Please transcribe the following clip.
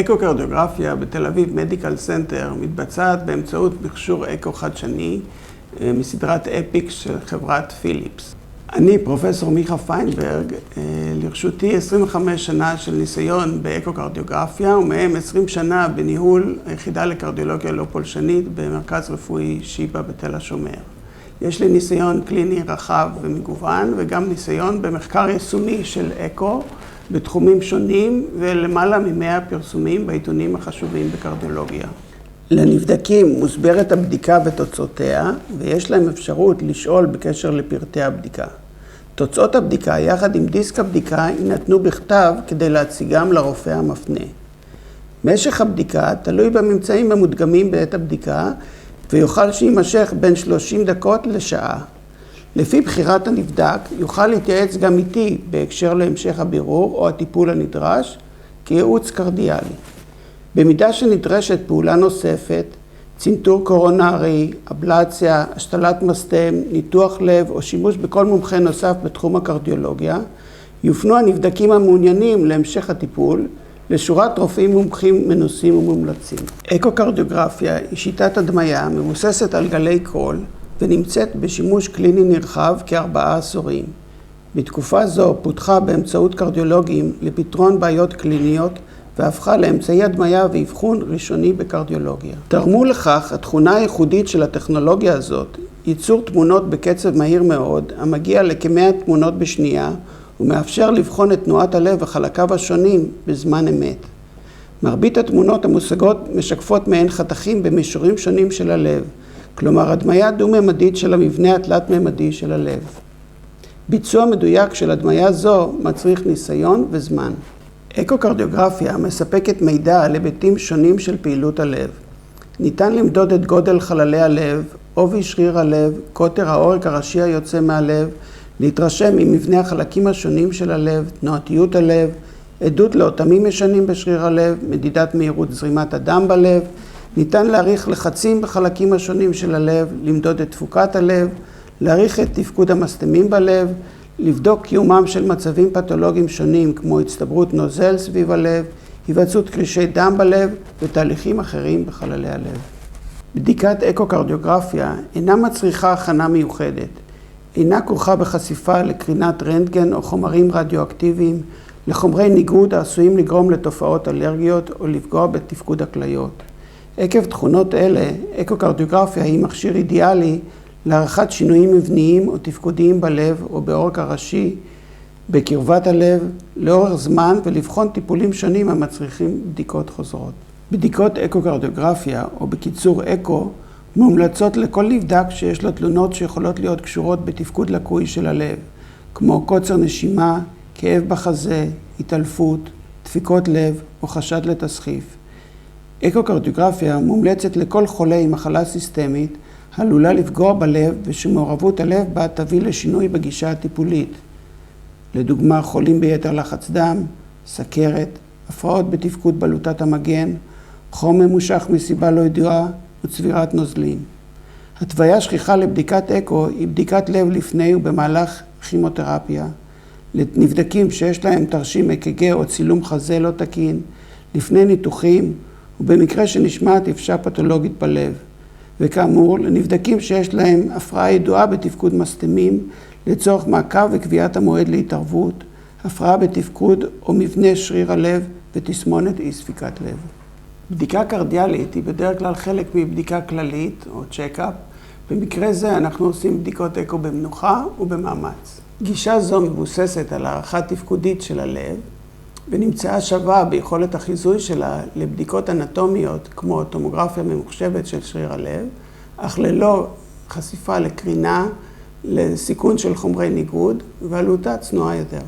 אקוקרדיוגרפיה בתל אביב מדיקל סנטר מתבצעת באמצעות מכשור אקו חדשני מסדרת אפיק של חברת פיליפס. אני פרופסור מיכה פיינברג, לרשותי 25 שנה של ניסיון באקוקרדיוגרפיה ומהם 20 שנה בניהול היחידה לקרדיולוגיה לא פולשנית במרכז רפואי שיבא בתל השומר. יש לי ניסיון קליני רחב ומגוון וגם ניסיון במחקר יישומי של אקו בתחומים שונים ולמעלה מ100 פרסומים בעיתונים החשובים בקרדיולוגיה. לנבדקים מוסברת הבדיקה ותוצאותיה ויש להם אפשרות לשאול בקשר לפרטי הבדיקה. תוצאות הבדיקה יחד עם דיסק הבדיקה יינתנו בכתב כדי להציגם לרופא המפנה. משך הבדיקה תלוי בממצאים המודגמים בעת הבדיקה ויוכל שימשך בין 30 דקות לשעה. לפי בחירת הנבדק יוכל להתייעץ גם איתי בהקשר להמשך הבירור או הטיפול הנדרש כייעוץ קרדיאלי. במידה שנדרשת פעולה נוספת, צנתור קורונרי, אבלציה, השתלת מסתם, ניתוח לב או שימוש בכל מומחה נוסף בתחום הקרדיולוגיה, יופנו הנבדקים המעוניינים להמשך הטיפול לשורת רופאים מומחים מנוסים ומומלצים. אקוקרדיוגרפיה היא שיטת הדמיה מבוססת על גלי קול ונמצאת בשימוש קליני נרחב כ4 עשורים. בתקופה זו פותחה באמצעות קרדיולוגים לפתרון בעיות קליניות והפכה לאמצעי הדמיה ואבחון ראשוני בקרדיולוגיה. תרמו לכך התכונה הייחודית של הטכנולוגיה הזאת, ייצור תמונות בקצב מהיר מאוד, המגיע לכ100 תמונות בשנייה, ומאפשר לבחון את תנועת הלב וחלקיו השונים בזמן אמת. מרבית התמונות המושגות משקפות מהן חתכים במישורים שונים של הלב, כלומר הדמיה דו-ממדית של המבנה התלת-ממדי של הלב. ביצוע מדויק של הדמיה זו מצריך ניסיון וזמן. אקוקרדיוגרפיה מספקת מידע על היבטים שונים של פעילות הלב. ניתן למדוד את גודל חללי הלב, עובי שריר הלב, קוטר העורק הראשי היוצא מהלב, להתרשם ממבנה החלקים השונים של הלב, תנועתיות הלב, עדות לאוטמים ישנים בשריר הלב, מדידת מהירות זרימת הדם בלב, ניתן להעריך לחצים בחלקים השונים של הלב, למדוד את תפוקת הלב, להעריך את תפקוד המסתמים בלב, לבדוק קיומם של מצבים פתולוגיים שונים כמו הצטברות נוזל סביב הלב, היווצרות קרישי דם בלב ותהליכים אחרים בחללי הלב. בדיקת אקוקרדיוגרפיה אינה מצריכה הכנה מיוחדת, אינה כרוכה בחשיפה לקרינת רנטגן או חומרים רדיואקטיביים, לחומרי ניגוד העשויים לגרום לתופעות אלרגיות או לפגוע בתפקוד הכליות. עקב תכונות אלה, אקוקרדיוגרפיה היא מכשיר אידיאלי להערכת שינויים מבניים או תפקודיים בלב או בעורק הראשי, בקרבת הלב, לאורך זמן ולבחון טיפולים שונים המצריכים בדיקות חוזרות. בדיקות אקוקרדיוגרפיה, או בקיצור אקו, מומלצות לכל נבדק שיש לו תלונות שיכולות להיות קשורות בתפקוד לקוי של הלב, כמו קוצר נשימה, כאב בחזה, התעלפות, דפיקות לב או חשד לתסחיף. אקוקרדיוגרפיה מומלצת לכל חולה עם מחלה סיסטמית, עלולה לפגוע בלב ושמעורבות הלב בה תביא לשינוי בגישה הטיפולית. לדוגמה, חולים ביתר לחץ דם, סכרת, הפרעות בתפקוד בלוטת המגן, חום ממושך מסיבה לא ידועה וצבירת נוזלים. התוויה שכיחה לבדיקת אקו היא בדיקת לב לפני ובמהלך כימותרפיה, לנבדקים שיש להם תרשים אק"ג או צילום חזה לא תקין, לפני ניתוחים ובמקרה שנשמעת אפשה פתולוגית בלב. וכאמור, לנבדקים שיש להם הפרעה ידועה בתפקוד מסתמים, לצורך מעקב וקביעת המועד להתערבות, הפרעה בתפקוד או מבנה שריר הלב ותסמונת אי ספיקת לב. בדיקה קרדיאלית היא בדרך כלל חלק מבדיקה כללית או צ'קאפ. במקרה זה אנחנו עושים בדיקות אקו במנוחה ובמאמץ. גישה זו מבוססת על הערכה תפקודית של הלב, ונמצאה שווה ביכולת החיזוי שלה לבדיקות אנטומיות כמו טומוגרפיה ממוחשבת של שריר הלב, אך ללא חשיפה לקרינה, לסיכון של חומרי ניגוד ועלותה צנועה יותר.